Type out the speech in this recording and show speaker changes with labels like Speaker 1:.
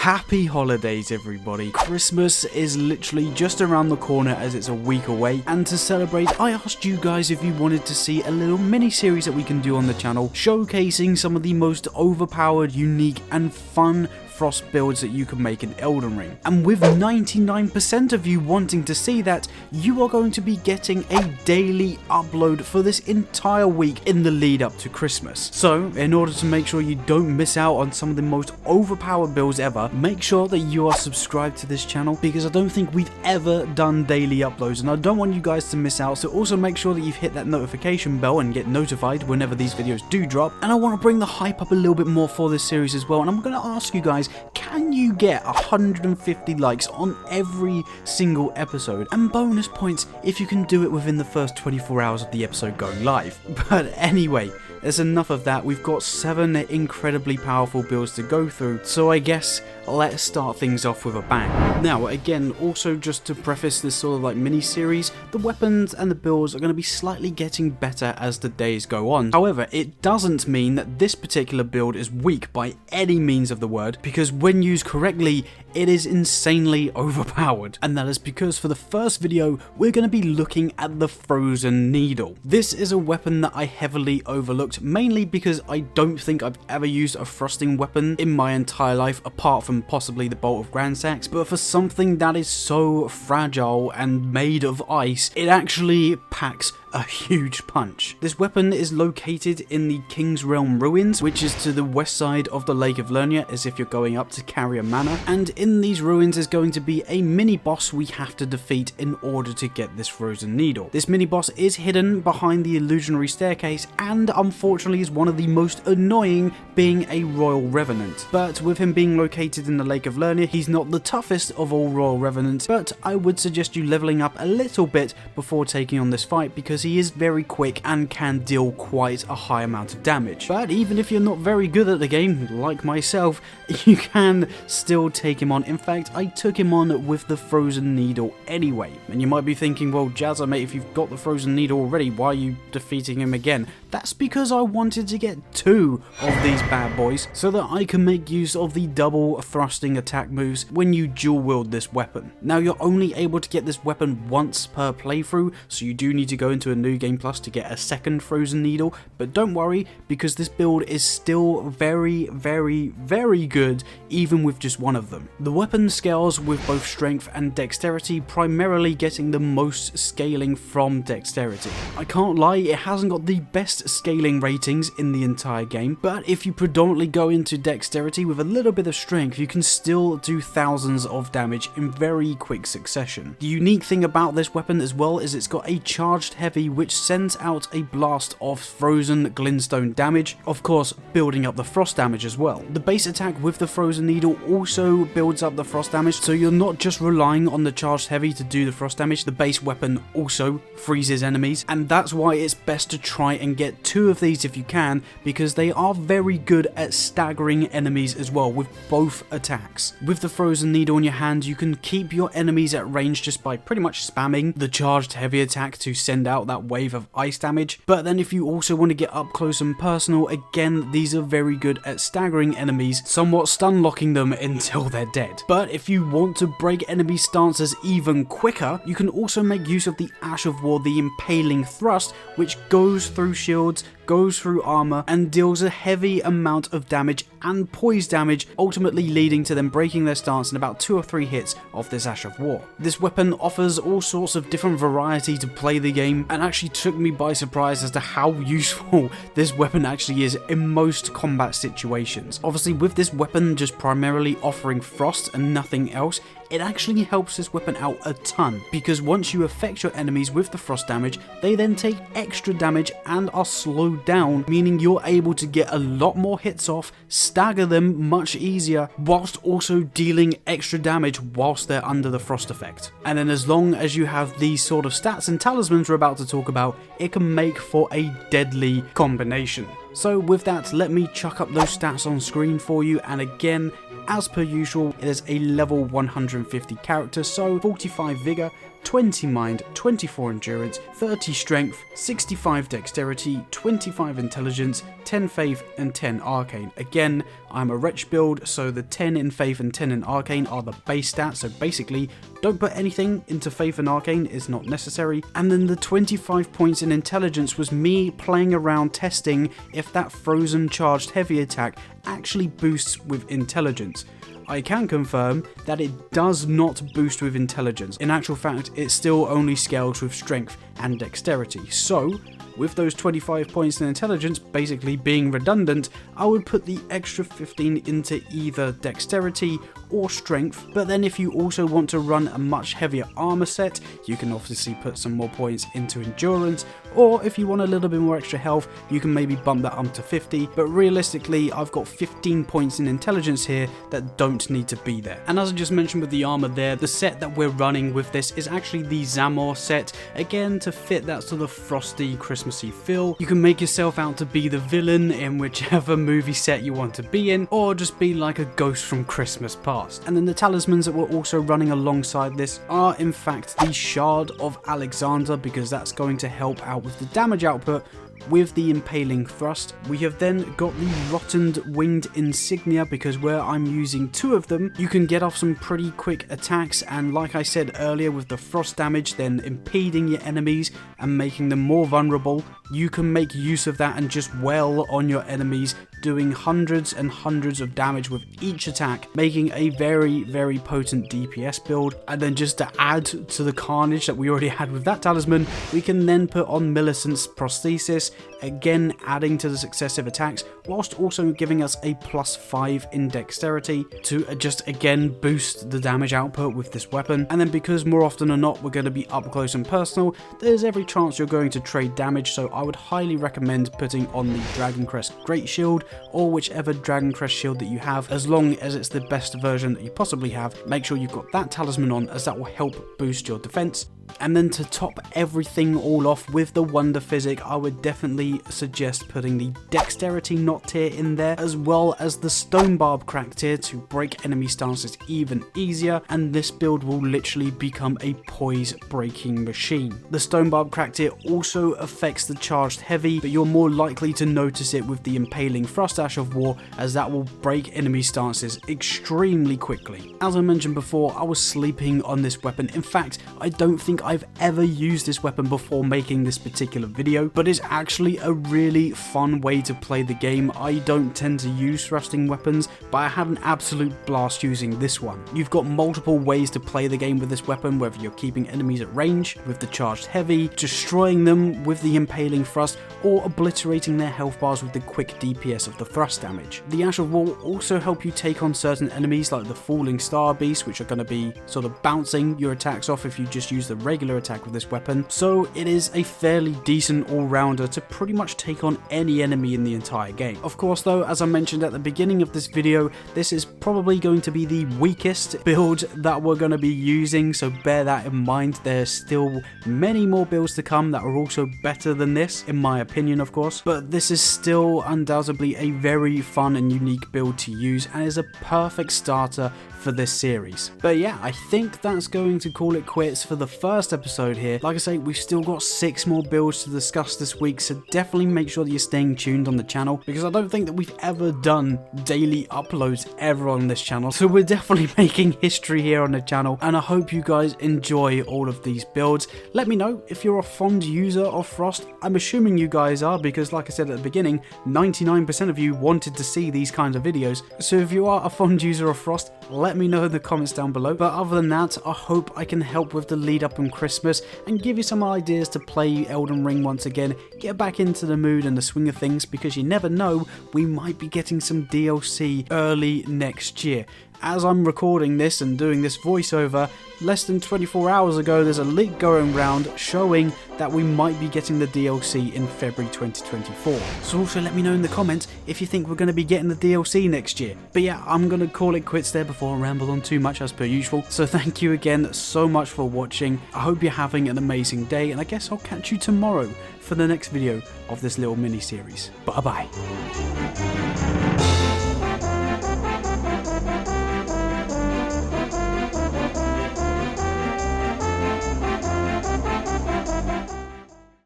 Speaker 1: Happy holidays, everybody. Christmas is literally just around the corner as it's a week away, and to celebrate I asked you guys if you wanted to see a little mini series that we can do on the channel showcasing some of the most overpowered, unique and fun Frost builds that you can make in Elden Ring. And with 99% of you wanting to see that, you are going to be getting a daily upload for this entire week in the lead up to Christmas. So in order to make sure you don't miss out on some of the most overpowered builds ever, make sure that you are subscribed to this channel, because I don't think we've ever done daily uploads and I don't want you guys to miss out. So also make sure that you've hit that notification bell and get notified whenever these videos do drop. And I want to bring the hype up a little bit more for this series as well, and I'm going to ask you guys, can you get 150 likes on every single episode, and bonus points if you can do it within the first 24 hours of the episode going live? But anyway, there's enough of that. We've got 7 incredibly powerful builds to go through, so I guess let's start things off with a bang. Now again, also just to preface this sort of like mini series, the weapons and the builds are going to be slightly getting better as the days go on. However, it doesn't mean that this particular build is weak by any means of the word, because when used correctly, it is insanely overpowered. And that is because for the first video, we're going to be looking at the Frozen Needle. This is a weapon that I heavily overlooked, mainly because I don't think I've ever used a frosting weapon in my entire life, apart from possibly the Bolt of Grandsax. But for something that is so fragile and made of ice, it actually packs a huge punch. This weapon is located in the King's Realm ruins, which is to the west side of the Lake of Lernia, as if you're going up to Carrier Manor. And in these ruins is going to be a mini boss we have to defeat in order to get this Frozen Needle. This mini boss is hidden behind the illusionary staircase, and unfortunately is one of the most annoying, being a Royal Revenant. But with him being located in the Lake of Lernia, he's not the toughest of all Royal Revenants, but I would suggest you leveling up a little bit before taking on this fight, because he is very quick and can deal quite a high amount of damage. But even if you're not very good at the game, like myself, you can still take him on. In fact, I took him on with the Frozen Needle anyway. And you might be thinking, well, Jazza, mate, if you've got the Frozen Needle already, why are you defeating him again? That's because I wanted to get 2 of these bad boys so that I can make use of the double thrusting attack moves when you dual wield this weapon. Now, you're only able to get this weapon once per playthrough, so you do need to go into a New Game Plus to get a second Frozen Needle, but don't worry, because this build is still very, very, very good even with just one of them. The weapon scales with both strength and dexterity, primarily getting the most scaling from dexterity. I can't lie, it hasn't got the best scaling ratings in the entire game, but if you predominantly go into dexterity with a little bit of strength, you can still do thousands of damage in very quick succession. The unique thing about this weapon as well is it's got a charged heavy which sends out a blast of frozen glintstone damage, of course building up the frost damage as well. The base attack with the Frozen Needle also builds up the frost damage, so you're not just relying on the charged heavy to do the frost damage, the base weapon also freezes enemies, and that's why it's best to try and get 2 of these if you can, because they are very good at staggering enemies as well with both attacks. With the Frozen Needle in your hand, you can keep your enemies at range just by pretty much spamming the charged heavy attack to send out that wave of ice damage. But then if you also want to get up close and personal, again, these are very good at staggering enemies, somewhat stun locking them until they're dead. But if you want to break enemy stances even quicker, you can also make use of the Ash of War, the Impaling Thrust, which goes through shields, goes through armor, and deals a heavy amount of damage and poise damage, ultimately leading to them breaking their stance in about 2 or 3 hits of this Ash of War. This weapon offers all sorts of different variety to play the game, and actually took me by surprise as to how useful this weapon actually is in most combat situations. Obviously, with this weapon just primarily offering frost and nothing else, it actually helps this weapon out a ton, because once you affect your enemies with the frost damage, they then take extra damage and are slowed down, meaning you're able to get a lot more hits off, stagger them much easier, whilst also dealing extra damage whilst they're under the frost effect. And then as long as you have these sort of stats and talismans we're about to talk about, it can make for a deadly combination. So with that, let me chuck up those stats on screen for you, and again, as per usual, it is a level 150 character, so 45 vigor, 20 mind, 24 endurance, 30 strength, 65 dexterity, 25 intelligence, 10 faith and 10 arcane. Again, I'm a wretch build, so the 10 in faith and 10 in arcane are the base stats, so basically don't put anything into faith and arcane, is not necessary. And then the 25 points in intelligence was me playing around testing if that frozen charged heavy attack actually boosts with intelligence. I can confirm that it does not boost with intelligence. In actual fact, it still only scales with strength and dexterity. So, with those 25 points in intelligence basically being redundant, I would put the extra 15 into either dexterity or strength, but then if you also want to run a much heavier armor set, you can obviously put some more points into endurance, or if you want a little bit more extra health, you can maybe bump that up to 50, but realistically, I've got 15 points in intelligence here that don't need to be there. And as I just mentioned with the armor there, the set that we're running with this is actually the Zamor set, again to fit that sort of frosty, Christmassy feel. You can make yourself out to be the villain in whichever movie set you want to be in, or just be like a ghost from Christmas past. And then the talismans that we're also running alongside this are in fact the Shard of Alexander, because that's going to help out with the damage output with the impaling thrust. We have then got the Rottened Winged Insignia, because where I'm using 2 of them, you can get off some pretty quick attacks, and like I said earlier, with the frost damage then impeding your enemies and making them more vulnerable, you can make use of that and just wail on your enemies, doing hundreds and hundreds of damage with each attack, making a very, very potent DPS build. And then just to add to the carnage that we already had with that talisman, we can then put on Millicent's Prosthesis, again adding to the successive attacks, whilst also giving us a +5 in dexterity to just again boost the damage output with this weapon. And then because more often than not we're going to be up close and personal, there's every chance you're going to trade damage, so I would highly recommend putting on the Dragon Crest Great Shield, or whichever Dragon Crest shield that you have, as long as it's the best version that you possibly have. Make sure you've got that talisman on, as that will help boost your defense. And then to top everything all off with the Wonder Physic, I would definitely suggest putting the Dexterity Knot tier in there, as well as the Stone Barb Crack tier to break enemy stances even easier, and this build will literally become a poise breaking machine. The Stone Barb Crack tier also affects the Charged Heavy, but you're more likely to notice it with the Impaling Thrust Ash of War, as that will break enemy stances extremely quickly. As I mentioned before, I was sleeping on this weapon. In fact, I don't think I've ever used this weapon before making this particular video, but it's actually a really fun way to play the game. I don't tend to use thrusting weapons, but I had an absolute blast using this one. You've got multiple ways to play the game with this weapon, whether you're keeping enemies at range with the Charged Heavy, destroying them with the Impaling Thrust, or obliterating their health bars with the quick DPS of the thrust damage. The Ash of War will also help you take on certain enemies like the Falling Star Beast, which are going to be sort of bouncing your attacks off if you just use the regular attack with this weapon, so it is a fairly decent all-rounder to pretty much take on any enemy in the entire game. Of course though, as I mentioned at the beginning of this video, this is probably going to be the weakest build that we're going to be using, so bear that in mind. There's still many more builds to come that are also better than this, in my opinion of course, but this is still undoubtedly a very fun and unique build to use, and is a perfect starter for this series. But yeah, I think that's going to call it quits for the first episode here. Like I say, we've still got 6 more builds to discuss this week, so definitely make sure that you're staying tuned on the channel, because I don't think that we've ever done daily uploads ever on this channel, so we're definitely making history here on the channel, and I hope you guys enjoy all of these builds. Let me know if you're a fond user of Frost. I'm assuming you guys are, because like I said at the beginning, 99% of you wanted to see these kinds of videos, so if you are a fond user of Frost, let me know in the comments down below. But other than that, I hope I can help with the lead up on Christmas and give you some ideas to play Elden Ring once again, get back into the mood and the swing of things, because you never know, we might be getting some DLC early next year. As I'm recording this and doing this voiceover, less than 24 hours ago there's a leak going around showing that we might be getting the DLC in February 2024. So also let me know in the comments if you think we're going to be getting the DLC next year. But yeah, I'm going to call it quits there before I ramble on too much as per usual. So thank you again so much for watching. I hope you're having an amazing day, and I guess I'll catch you tomorrow for the next video of this little mini series. Bye bye.